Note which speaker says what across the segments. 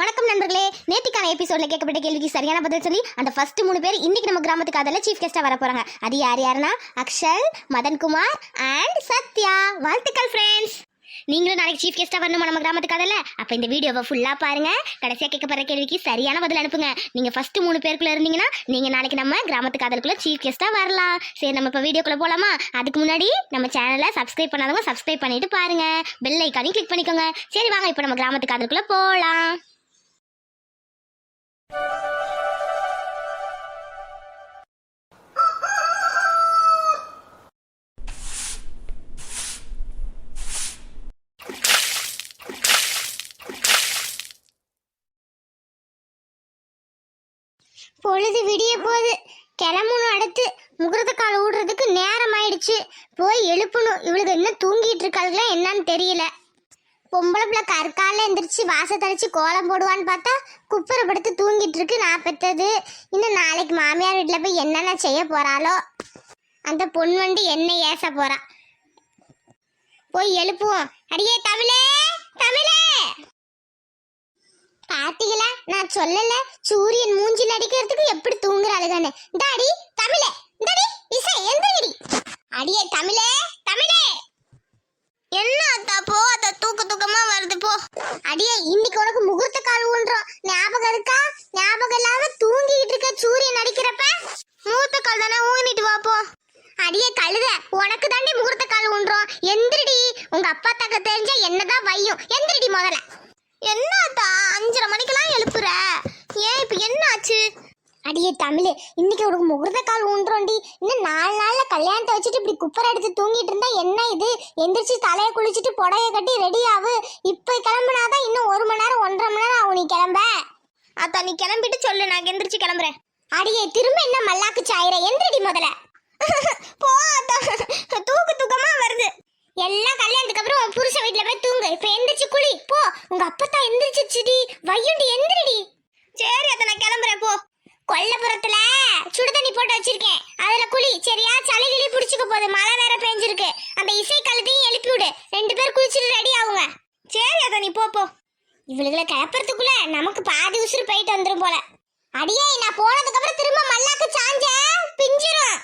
Speaker 1: வணக்கம் நண்பர்களே, நேத்திக்கான எபிசோட்ல கேட்கப்பட்ட கேள்விக்கு சரியான பதில் சொல்லி அந்த ஃபர்ஸ்ட் 3 பேர் இன்னைக்கு நம்ம கிராமத்துக்கு அதில் சீஃப் கெஸ்டா வர போறாங்க. அது யாருன்னா அக்ஷல், மதன்குமார் அண்ட் சத்யா. வாழ்த்துக்கள் ஃப்ரெண்ட்ஸ். நீங்களும் நாளைக்கு சீஃப் கெஸ்டா வரணுமா நம்ம கிராமத்துக்கு அதில்? அப்ப இந்த வீடியோவை ஃபுல்லா பாருங்க. கடைசியா கேட்கப்படுற கேள்விக்கு சரியான பதில் அனுப்புங்க. நீங்க ஃபர்ஸ்ட் 3 பேருக்குள்ள இருந்தீங்கன்னா நீங்க நாளைக்கு நம்ம கிராமத்துக்கு அதிலுக்குள்ள சீஃப் கெஸ்டா வரலாம். சரி, நம்ம இப்ப வீடியோக்குள்ள போலாமா? அதுக்கு முன்னாடி நம்ம சேனலை சப்ஸ்கிரைப் பண்ணாதவங்க சப்ஸ்கிரைப் பண்ணிட்டு பாருங்க. பெல் ஐக்கானையும் கிளிக் பண்ணிக்கோங்க. சரி வாங்க, இப்ப நம்ம கிராமத்துக்கு அதிலுக்குள்ள போலாம். பொழுது விடிய போகுது, கிளம்பணும். அடுத்து முகூர்த்த கால் ஊடுறதுக்கு நேரம் ஆயிடுச்சு. போய் எழுப்பணும். இவளுக்கு என்ன தூங்கிட்டு இருக்காளுங்களா என்னன்னு தெரியல. பொம்பளை பிள்ளை கற்கால எந்திரிச்சு வாச தெளிச்சு கோலம் போடுவான்னு பார்த்தா குப்புறப்படுத்து தூங்கிட்டு இருக்கு. நான் பெற்றது இன்னும் நாளைக்கு மாமியார் வீட்டில் போய் என்னென்ன செய்ய போறாளோ. அந்த பொன் வண்டி என்ன ஏச போறா. போய் எழுப்புவோம். அடியே தமிழே, தமிழே, பாத்தீங்களா? நான் சொல்லல சூரியன் மூஞ்சில் அடிக்கிறதுக்கு எப்படி தூங்குறாளுதானே. இந்தாடி தமிழே, இந்தாடி இசை எந்திரடி. அடியே தமிழே, தமிழே. என்ன அத்தா போ, அத்தா தூக்கமா வருது போ. அடியே இன்னைக்கு உனக்கு முகூர்த்த கால் ஊன்றோம், ஞாபகம் இருக்கா? ஞாபகம் இல்லாம தூங்கிட்டு இருக்க சூரியன் அடிக்கிறப்ப முகூர்த்த கால் தானே, ஊனிட்டு வா போ. அடியே கழுத, உனக்கு தாண்டி முகூர்த்த கால் ஊன்றோம். எந்திரடி. உங்க அப்பா தக்க தெரிஞ்சா என்னதான் வையும். எந்திரடி முதல்ல. என்னத்தா 5:30 மணிக்கெல்லாம் எழுப்புற? ஏன் இப்ப என்ன ஆச்சு? அடியே தமிழ், இன்னைக்கு உனக்கு முகூர்த்த கால் ஊன்றோண்டி. இன்னும் 4 நாள்ல கல்யாணத்தை வச்சுட்டு இப்படி குப்பரை எடுத்து தூங்கிட்டு இருந்தா என்ன இது? எந்திரிச்சு தலையை குளிச்சுட்டு புடவைய கட்டி ரெடி ஆகு. இப்ப கிளம்புனாதான் இன்னும் 1 மணி நேரம் 1.5 மணி நேரம் ஆகும் நீ கிளம்ப. அத்தா நீ கிளம்பிட்டு சொல்லு, நான் எந்திரிச்சு கிளம்புறேன். அடியே திரும்ப என்ன மல்லாக்கு சாயிர? எந்திரடி முதல்ல. போ அத்தா, தூக்கமா வருது. எல்லாம் கல்யாணத்துக்கு அப்புறம் உன் புருஷ வீட்டுல போய் தூங்கு. இப்ப எந்திரிச்சு குளி போ. உங்க அப்பத்தா எந்திரிச்சிச்சுடி, வையுண்டி எந்திரடி. சரி அத்த, நான் கிளம்புறேன் போ. கொல்லப்புறத்துல சுடுதண்ணி போட்டு வச்சிருக்கேன், அதுல குளி சரியா? சளி கிளி பிடிச்சுக்க போகுது, மழை வேற பெஞ்சிருக்கு. அந்த இசை கழுத்தையும் எழுப்பி விடு, 2 பேர் குளிச்சுட்டு ரெடி ஆகுங்க. சரி அத்த, நீ போ. இவளுகளை கிளப்புறதுக்குள்ள நமக்கு பாதி உசுறு போயிட்டு வந்துரும் போல. அடியே நான் போனதுக்கு அப்புறம் திரும்ப மல்லாக்கு சாஞ்ச பிஞ்சிரும்.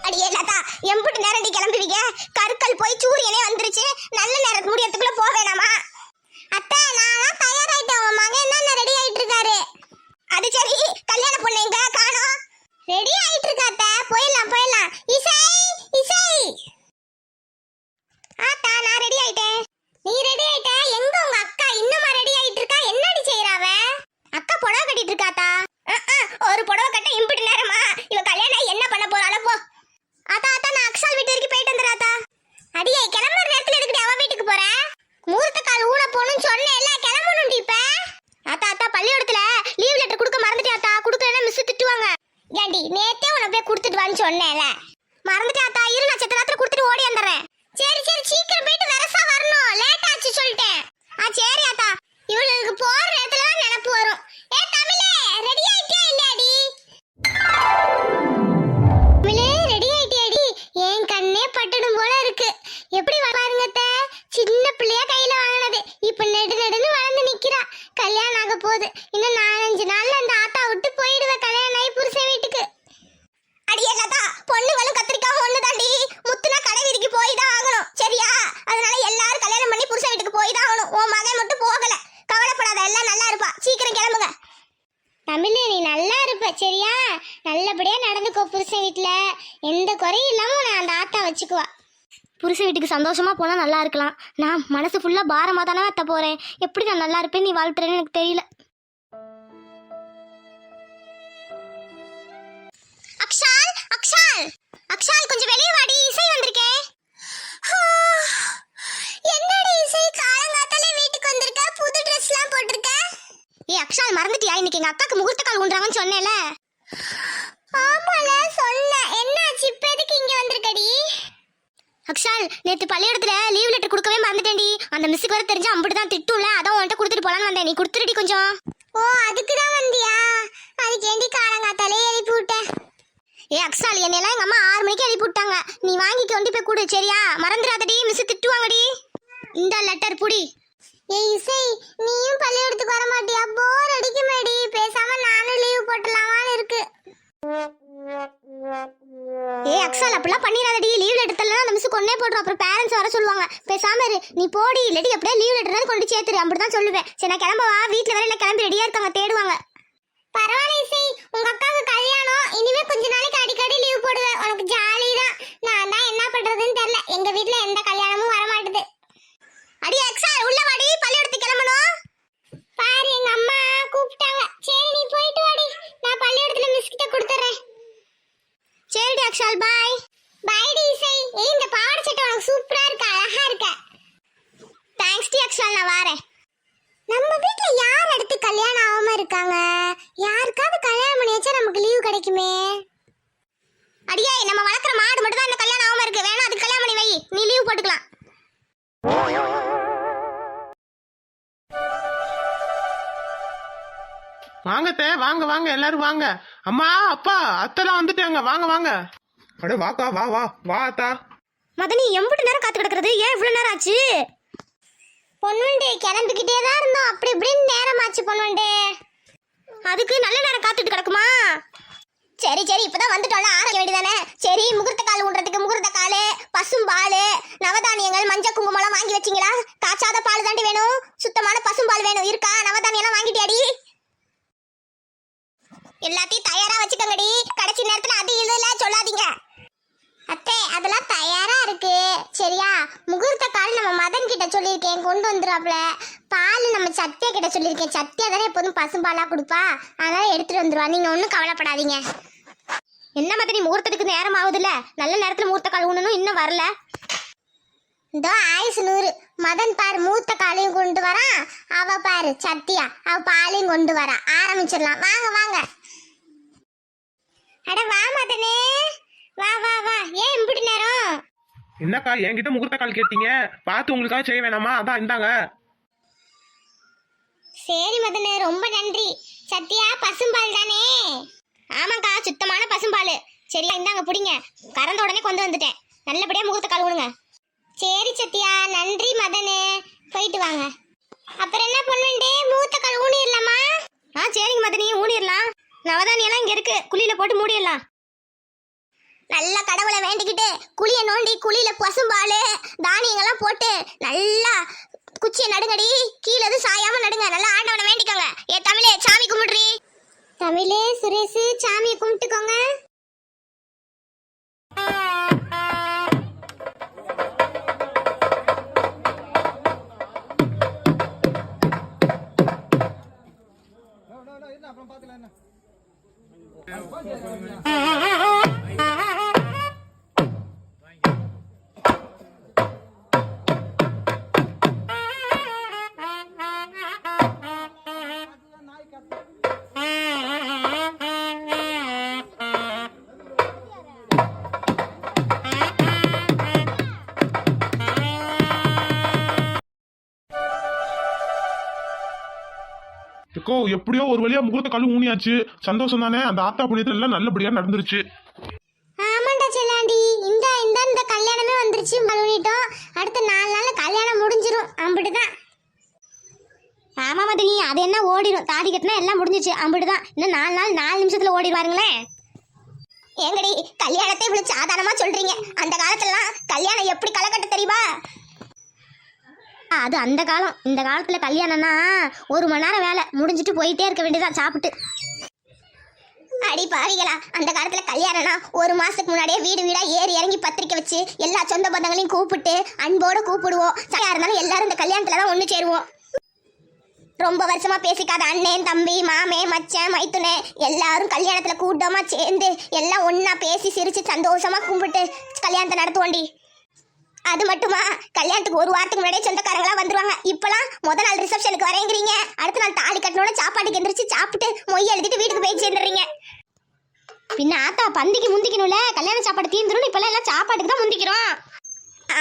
Speaker 1: அடியே லதா, எம்புட்டு நேரடி கிளம்புவீங்க? கற்கள் போய் சூரியனே வந்துருச்சு. நல்ல நேரம் முடியறதுக்குள்ள போக வேணாமா? அத்தை நான் தயாராயிட்டேன். உங்க மகன் என்ன ரெடி ஆயிட்டு இருக்காரு. அது சரி, கல்யாண பொண்ணு எங்க காணோம்? ரெடி ஆயிட்டு இருக்கா அத்தை, போயிடலாம். இசை இசை. ஆத்தா நான் ரெடி ஆயிட்டேன். நீ ரெடி ஆயிட்ட? எங்க உங்க அக்கா இன்னுமா ரெடி ஆயிட்டு இருக்கா? என்னடி செய்யறாவ? அக்கா புடவை கட்டிட்டு இருக்காத்தா. ஒரு புடவை கட்ட இம்புட்டு நேரமா? இவ கல்யாணம் என்ன பண்ண போறாளோ போ. ஆத்தா நான் அக்ஷால் வீட்டு வரைக்கும் போயிட்டு வந்துடுறேன். அடியே கிளம்புற நேரத்துல எதுக்கு அவ வீட்டுக்கு போற? முகூர்த்த கால் ஊன போகணும்னு சொன்னேன்ல, கிளம்பணும்டி இப்ப. ஆத்தா பள்ளியோடத்துல லீவ் லெட்டர் கொடுக்க மறந்துட்டே ஆத்தா. கொடுக்கலன்னா மிஸ் திட்டுவாங்க. ஏண்டி நேத்தே உன போய் கொடுத்துட்டு வான்னு சொன்னேன்ல, மறந்துட்டே ஆத்தா. இரு, நான் செத்த நேரத்துல கொடுத்துட்டு ஓடி வந்துடுறேன். சரி சீக்கிரம் போயிட்டு வரசா வரணும், லேட் ஆச்சு சொல்லிட்டேன். சரி ஆத்தா. இவளுக்கு போற நேரத்துல தான் நினைப்பு வரும். ஏ தமிழே, ரெடி ஆயிட்டியா இல்லையாடி? தமிழே ரெடி ஆயிட்டியாடி? என் கண்ணே பட்டடும் போல இருக்கு. எப்படி பாருங்க அத்தை, சின்ன பிள்ளையா கையில வாங்கினது இப்ப நெடுன்னு வளர்ந்து நிக்கிறா. கல்யாணம் ஆக போகுது. இன்னும் 4-5 நாள்ல அந்த ஆத்தா விட்டு போயிடுவேன் கல்யாணம் ஆகி புருஷன் வீட்டுக்கு. அடியே லதா, பொண்ணுகளும் கத்திரிக்காவும் ஒண்ணுதாண்டி. முத்துனா கடை வீதிக்கு போய் தான் ஆகணும் சரியா? அதனால எல்லாரும் கல்யாணம் பண்ணி புருஷன் வீட்டுக்கு போய் தான் ஆகணும். உன் மகன் மட்டும் போகல, கவலைப்படாத, எல்லாம் நல்லா இருப்பா. சீக்கிரம் கிளம்புங்க. தமிழ் நீ நல்லா இருப்ப சரியா? நல்லபடியா நடந்துக்கோ புருஷன் வீட்டுல. எந்த குறையும் இல்லாம நான் அந்த ஆத்தா வச்சுக்குவா. புருஷ வீட்டுக்கு சந்தோஷமா போனா நல்லா இருக்கலாம். நான் மனசு ஃபுல்லா பாரமா தானே அத்த போறேன். எப்படி நான் நல்லா இருப்பேன் நீ வாழ்த்துறேன்னு எனக்கு தெரியல. அக்ஷால் அக்ஷால் அக்ஷால், கொஞ்சம் வெளியே வாடி. இசை வந்திருக்கேன். என்னடி இசை, காலங்காத்தாலே வீட்டுக்கு வந்திருக்க? புது ட்ரெஸ்லாம் போட்டிருக்க? ஏய் அக்ஷால், மறந்துட்டியா? இன்னைக்கு எங்க அக்காக்கு முகூர்த்த கால் ஊன்றாங்கன்னு சொன்னேல. ஆமால சொன்னேன். என்னாச்சு இப்ப எதுக்கு இங்க வந்திருக்கடி? அக்ஷால், நேத்து பள்ளியோடத்துல லீவ் லெட்டர் கொடுக்கவே மறந்துட்டேன்டி. அந்த மிஸ்ஸுக்கு வர தெரிஞ்சா அம்பிட்டு தான் திட்டும்ல, அதான் உன்கிட்ட கொடுத்துட்டு போலான்னு வந்தேன். நீ கொடுத்துருடி கொஞ்சம். ஓ அதுக்கு தான் வந்தியா? அதுக்கு ஏண்டி காலங்காத்தாலே எழுப்பி விட்டேன். ஏ அக்ஸால், என்னையெல்லாம் எங்க அம்மா 6 மணிக்கு எழுப்பி விட்டாங்க. நீ வாங்கி கொண்டு போய் கொடு சரியா? மறந்துடாதடி, மிஸ் திட்டுவாங்கடி. இந்த லெட்டர் புடி. ஏய் இசை, நீயும் பள்ளிக்கூடத்துக்கு வர மாட்டியா? போர் அடிக்குமேடி. பேசாம நானும் லீவ் போட்டலாமான்னு இருக்கு. ஏ அக்ஸால், அப்படிலாம் பண்ணிடாதடி. லீவ் லெட்டர் தரலனா அந்த மிஸ் கொன்னே போடுறோம். அப்புறம் பேரண்ட்ஸ் வர சொல்லுவாங்க. பேசாம இரு. நீ போடி, இல்லாட்டி எப்படியே லீவ் லெட்டர் கொண்டு சேர்த்துரு. அப்படிதான் சொல்லுவேன். சரி நான் கிளம்பவா? வீட்டுல வேற கிளம்பி ரெடியா இருக்காங்க, தேடுவாங்க. பரவாயில்ல இசை, உங்க அக்காவுக்கு கல்யாணம். இனிமே கொஞ்ச நாளைக்கு அடிக்கடி லீவ் போடுவேன். உனக்கு ஜாலி தான். நான் தான் என்ன பண்றதுன்னு தெரியல. எங்க வீட்டுல எந்த கல்யாணமும் வர மாட்டுது. அடி அக்ஸால், உள்ள வாடி, பள்ளிக்கூடத்துக்கு கிளம்பணும். பாரு, எங்க அம்மா கூப்பிட்டாங்க. சரி நீ போயிட்டு வாடி. நான் பள்ளிக்கூடத்துல மிஸ் கிட்ட கொடுத்துறேன். சரிடி அக்ஷால், பாய். பாய் டி இசை. ஏய், இந்த பாவாடை சட்டை உனக்கு சூப்பரா இருக்கு, அழகா இருக்கு. தேங்க்ஸ் டி அக்ஷால், நான் வரேன். நம்ம வீட்ல யார் அடுத்து கல்யாணம் ஆகாம இருக்காங்க? யாருக்காவது கல்யாணம் பண்ணி வச்சா நமக்கு லீவ் கிடைக்குமே. அடியே, நம்ம வளர்க்குற மாடு மட்டும் தான் இந்த கல்யாணம் ஆகாம இருக்கு. வேணா அதுக்கு கல்யாணம் பண்ணி வை, நீ லீவ் போட்டுக்கலாம்.
Speaker 2: வாங்கத்தே, வாங்க வாங்க எல்லாரும் வாங்க. அம்மா அப்பா அத்தெல்லாம் வந்துட்டாங்க, வாங்க வாங்க. அட வாக்கா, வா வா வா அத்தா.
Speaker 1: மதனி, எம்பிட்டு நேரம் காத்து கிடக்குறது? ஏன் இவ்வளவு நேரம் ஆச்சு? பொண்ணுண்டே, கிளம்பிக்கிட்டே தான் இருந்தோம். அப்படி இப்படின்னு நேரம் ஆச்சு பொண்ணுண்டே. அதுக்கு நல்ல நேரம் காத்துட்டு கிடக்குமா? சரி சரி, இப்பதான் வந்துட்டோம்ல, ஆரம்பிக்க வேண்டியதானே. சரி, முகூர்த்த கால் ஊன்றதுக்கு முகூர்த்த காலு, பசும் பால், நவதானியங்கள், மஞ்சள் குங்குமம் வாங்கி வச்சிங்களா? காய்ச்சாத பால் தாண்டி வேணும். சுத்தமான பசும் பால் வேணும். இருக்கா? நவதானியம் எல்லாம் வாங்கிட்டியாடி? எல்லாத்தையும் தயாரா வச்சுக்கங்கடி. கடைசி நேரத்துல அது இதுல சொல்லாதீங்க. அத்தை, அதெல்லாம் தயாரா இருக்கு சரியா? முகூர்த்த கால் நம்ம மதன் கிட்ட சொல்லியிருக்கேன், கொண்டு வந்துடுவாப்ல. பால் நம்ம சத்தியா கிட்ட சொல்லியிருக்கேன். சத்தியா தானே எப்போதும் பசும்பாலா கொடுப்பா, அதனால எடுத்துட்டு வந்துருவா. நீங்க ஒன்றும் கவலைப்படாதீங்க. என்ன மதனி, முகூர்த்தத்துக்கு நேரம் ஆகுதுல்ல? நல்ல நேரத்துல முகூர்த்த கால் ஊனணும், இன்னும் வரல. இதோ ஆயுசு 100. மதன் பாரு மூத்த காலையும் கொண்டு வரான். அவ பாரு சத்தியா, அவ பாலையும் கொண்டு வரா. ஆரம்பிச்சிடலாம், வாங்க வாங்க. அட வா மதனே, வா வா வா. ஏன் இப்படி நேரம்?
Speaker 2: என்னக்கா என்கிட்ட முகூர்த்த கால் கேட்டீங்க, பார்த்து உங்களுக்காக செய்ய வேணாமா? அதான் இந்தாங்க.
Speaker 1: சரி மதனே, ரொம்ப நன்றி. சத்தியா, பசும்பால் தானே? ஆமாக்கா, சுத்தமான பசும்பால். சரியா, இந்தாங்க பிடிங்க. கறந்த உடனே கொண்டு வந்துட்டேன். நல்லபடியா முகூர்த்த கால் விடுங்க. சரி சத்தியா, நன்றி மதனே. போயிட்டு வாங்க. அப்புறம் என்ன பண்ணுவேண்டே, முகூர்த்த கால் ஊனிடலாமா? சரிங்க மதனி, ஊனிடலாம். நவதானியெல்லாம் இங்க இருக்கு, குழியில போட்டு மூடிடலாம். நல்லா கடவுளை வேண்டிக்கிட்டு குழிய நோண்டி குழியில பசும்பால் தானியங்கள்லாம் போட்டு நல்லா குச்சியை நடுங்கடி. கீழே எதுவும் சாயாம நடுங்க. நல்லா ஆண்டவனை வேண்டிக்கோங்க. ஏ தமிழே, சாமி கும்பிடுறி. தமிழே, சுரேஷ், சாமியை கும்பிட்டுக்கோங்க.
Speaker 2: அக்கோ, எப்படியோ ஒரு வழியா முகூர்த்த கால் ஊனியாச்சு. சந்தோஷம் தானே? அந்த ஆத்தா புண்ணியத்துல எல்லாம் நல்லபடியா நடந்துருச்சு.
Speaker 1: ஆமாண்டா செல்லாண்டி, இந்த கல்யாணமே வந்துருச்சு. பண்ணிட்டோம். அடுத்த 4 நாள்ல கல்யாணம் முடிஞ்சிரும். அம்பிட்டுதான். ஆமா மதனி, அது என்ன ஓடிடும். தாடி கட்டினா எல்லாம் முடிஞ்சிச்சு, அம்பிட்டுதான். இன்னும் 4 நாள் 4 நிமிஷத்துல ஓடிடுவாருங்களேன். ஏங்கடி, கல்யாணத்தை இவ்வளவு சாதாரணமா சொல்றீங்க? அந்த காலத்துலலாம் கல்யாணம் எப்படி களக்கட்ட தெரியுமா? அது அந்த காலம். இந்த காலத்துல கல்யாணம்னா 1 மணி நேரம் வேலை முடிஞ்சிட்டு போயிட்டே இருக்க வேண்டியதான் சாப்பிட்டு. அடி பாவிகளா, அந்த காலத்துல கல்யாணம்னா 1 மாசத்துக்கு முன்னாடியே வீடு வீடா ஏறி இறங்கி பத்திரிக்கை வச்சு எல்லா சொந்த பந்தங்களையும் கூப்பிட்டு அன்போட கூப்பிடுவோம். சரியா இருந்தாலும் எல்லாரும் இந்த கல்யாணத்துல தான் ஒண்ணு சேருவோம். ரொம்ப வருஷமா பேசிக்காத அண்ணன், தம்பி, மாமே, மச்சான், மைத்துனே எல்லாரும் கல்யாணத்துல கூட்டமா சேர்ந்து எல்லாம் ஒன்னா பேசி சிரிச்சு சந்தோஷமா கும்பிட்டு கல்யாணத்தை நடத்துவோண்டி. அது மட்டுமா, கல்யாணத்துக்கு 1 வாரத்துக்கு முன்னாடியே சொந்தக்காரங்களா வந்துருவாங்க. இப்பெல்லாம் முதல் நாள் ரிசப்ஷனுக்கு வரேங்கிறீங்க, அடுத்த நாள் தாலி கட்டணோட சாப்பாட்டுக்கு எந்திரிச்சு சாப்பிட்டு மொய் எழுதிட்டு வீட்டுக்கு போய் சேர்ந்துடுறீங்க. பின்ன ஆத்தா, பந்திக்கு முந்திக்கணும்ல, கல்யாண சாப்பாடு தீர்ந்துடும். இப்பெல்லாம் எல்லாம் சாப்பாட்டுக்கு தான் முந்திக்கிறோம்.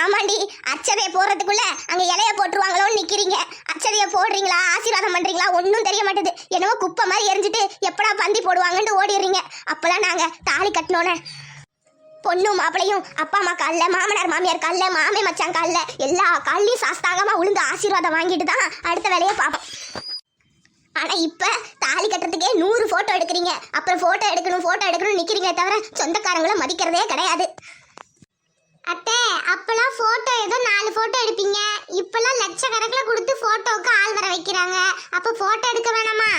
Speaker 1: ஆமாண்டி, அச்சதைய போடுறதுக்குள்ள அங்க இலைய போட்டுருவாங்களோன்னு நிக்கிறீங்க. அச்சதைய போடுறீங்களா ஆசீர்வாதம் பண்றீங்களா ஒன்னும் தெரிய மாட்டேது. என்னவோ குப்பை மாதிரி எரிஞ்சிட்டு எப்படா பந்தி போடுவாங்கன்னு ஓடிடுறீங்க. அப்பெல்லாம் நாங்க தாலி கட்டினோன்னு பொண்ணும் மாப்பிளையும் அப்பா அம்மா காலில், மாமனார் மாமியார் காலில், மாமே மச்சான் காலில், எல்லா காலிலையும் சாஸ்தாகமா உளுந்து ஆசீர்வாதம் வாங்கிட்டு தான் அடுத்த வேலையை பார்ப்போம். ஆனா இப்ப தாலி கட்டுறதுக்கே 100 போட்டோ எடுக்கிறீங்க. அப்புறம் போட்டோ எடுக்கணும் நிக்கிறீங்க தவிர சொந்தக்காரங்களை மதிக்கிறதே கிடையாது. அத்தை, அப்பெல்லாம் போட்டோ ஏதோ 4 போட்டோ எடுப்பீங்க. இப்பெல்லாம் லட்சக்கணக்கில் கொடுத்து போட்டோவுக்கு ஆள் வர வைக்கிறாங்க. அப்ப போட்டோ எடுக்க வேணாமா?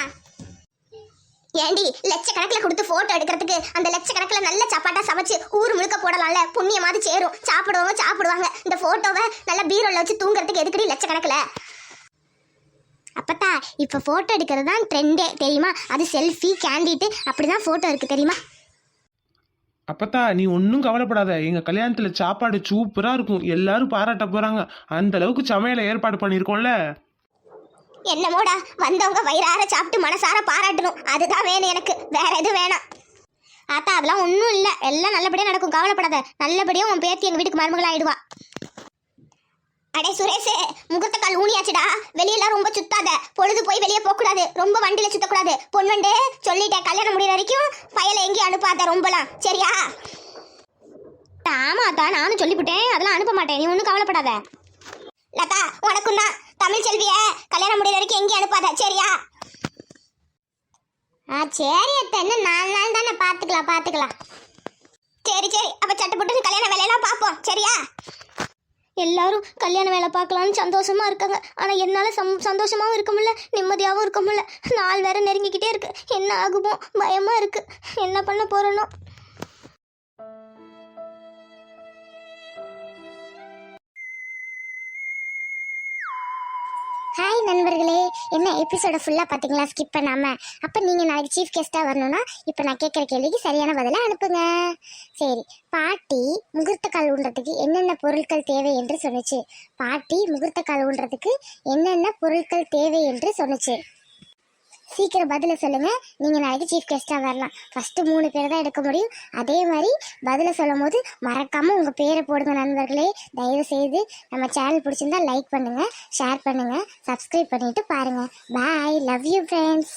Speaker 1: ஏண்டி, லட்சக்கணக்கில் கொடுத்து போட்டோ எடுக்கிறதுக்கு அந்த லட்சக்கணக்கில் நல்ல சாப்பாட்டா சமைச்சு ஊர் முழுக்க போடலாம்ல, புண்ணியமாவது சேரும். சாப்பிடுவாங்க. இந்த போட்டோவை நல்லா பீரோல வச்சு தூங்குறதுக்கு எதுக்கடி லட்சக்கணக்கில்? அப்பத்தா, இப்ப போட்டோ எடுக்கிறது தான் ட்ரெண்டே தெரியுமா? அது செல்ஃபி கேண்டிட் அப்படிதான் போட்டோ இருக்கு தெரியுமா?
Speaker 2: அப்பத்தா நீ ஒன்றும் கவலைப்படாத, எங்க கல்யாணத்துல சாப்பாடு சூப்பரா இருக்கும், எல்லாரும் பாராட்ட போறாங்க. அந்த அளவுக்கு சமையலை ஏற்பாடு பண்ணியிருக்கோம்ல.
Speaker 1: என்னமோடா, வந்தவங்க வயிறார சாப்பிட்டு மனசார பாராட்டணும், அதுதான் வேணும் எனக்கு, வேற எதுவும் வேணாம். ஆத்தா, அதெல்லாம் ஒன்றும் இல்லை, எல்லாம் நல்லபடியாக நடக்கும், கவலைப்படாத. நல்லபடியாக உன் பேத்தி எங்கள் வீட்டுக்கு மருமகள் ஆயிடுவா. அடே சுரேஷே, முகூர்த்த கால் ஊனியாச்சுடா, வெளியெல்லாம் ரொம்ப சுத்தாத. பொழுது போய் வெளியே போகக்கூடாது, ரொம்ப வண்டியில சுத்தக்கூடாது. பொன்வண்டு சொல்லிட்டேன், கல்யாணம் முடிகிற வரைக்கும் பயலை எங்கேயும் அனுப்பாத ரொம்பலாம், சரியா? ஆமாத்தா, நானும் சொல்லிவிட்டேன், அதெல்லாம் அனுப்ப மாட்டேன், நீ ஒன்றும் கவலைப்படாத. லதா, உனக்கும் தான், தமிழ் செல்விய கல்யாணம் முடிகிற வரைக்கும் எங்கேயும் அனுப்பாத, சரியா? சரி அத்தை, என்ன 4 நாள் தானே, பார்த்துக்கலாம். சரி, அப்ப சட்டப்பட்டு கல்யாண வேலையெல்லாம் பார்ப்போம், சரியா? எல்லாரும் கல்யாண வேலை பார்க்கலான்னு சந்தோஷமா இருக்காங்க. ஆனா என்னால சந்தோஷமாவும் இருக்க முடியல, நிம்மதியாகவும் இருக்க முடியல. நாள் வேற நெருங்கிக்கிட்டே இருக்கு, என்ன ஆகுமோ பயமா இருக்கு. என்ன பண்ண போறேனோ. ஹாய் நண்பர்களே, என்ன எபிசோட ஃபுல்லாக பார்த்தீங்களா ஸ்கிப் பண்ணாமல்? அப்போ நீங்கள் நாளைக்கு சீஃப் கெஸ்ட்டாக வரணும்னா இப்போ நான் கேட்குற கேள்விக்கு சரியான பதிலை அனுப்புங்க. சரி, பாட்டி முகூர்த்த கால் ஊன்றதுக்கு என்னென்ன பொருட்கள் தேவை என்று சொன்னுச்சு? பாட்டி முகூர்த்த கால் ஊன்றதுக்கு என்னென்ன பொருட்கள் தேவை என்று சொன்னுச்சு? சீக்கிரம் பதிலை சொல்லுங்க, நீங்கள் நாளைக்கு சீஃப் கெஸ்ட்டாக வரலாம். ஃபஸ்ட்டு 3 பேர் தான் எடுக்க முடியும். அதே மாதிரி பதிலை சொல்லும் போது மறக்காமல் உங்கள் பேரை போடுங்க நண்பர்களே. தயவு செய்து நம்ம சேனல் பிடிச்சிருந்தா லைக் பண்ணுங்கள், ஷேர் பண்ணுங்கள், சப்ஸ்கிரைப் பண்ணிவிட்டு பாருங்கள். பாய், லவ் யூ ஃப்ரெண்ட்ஸ்.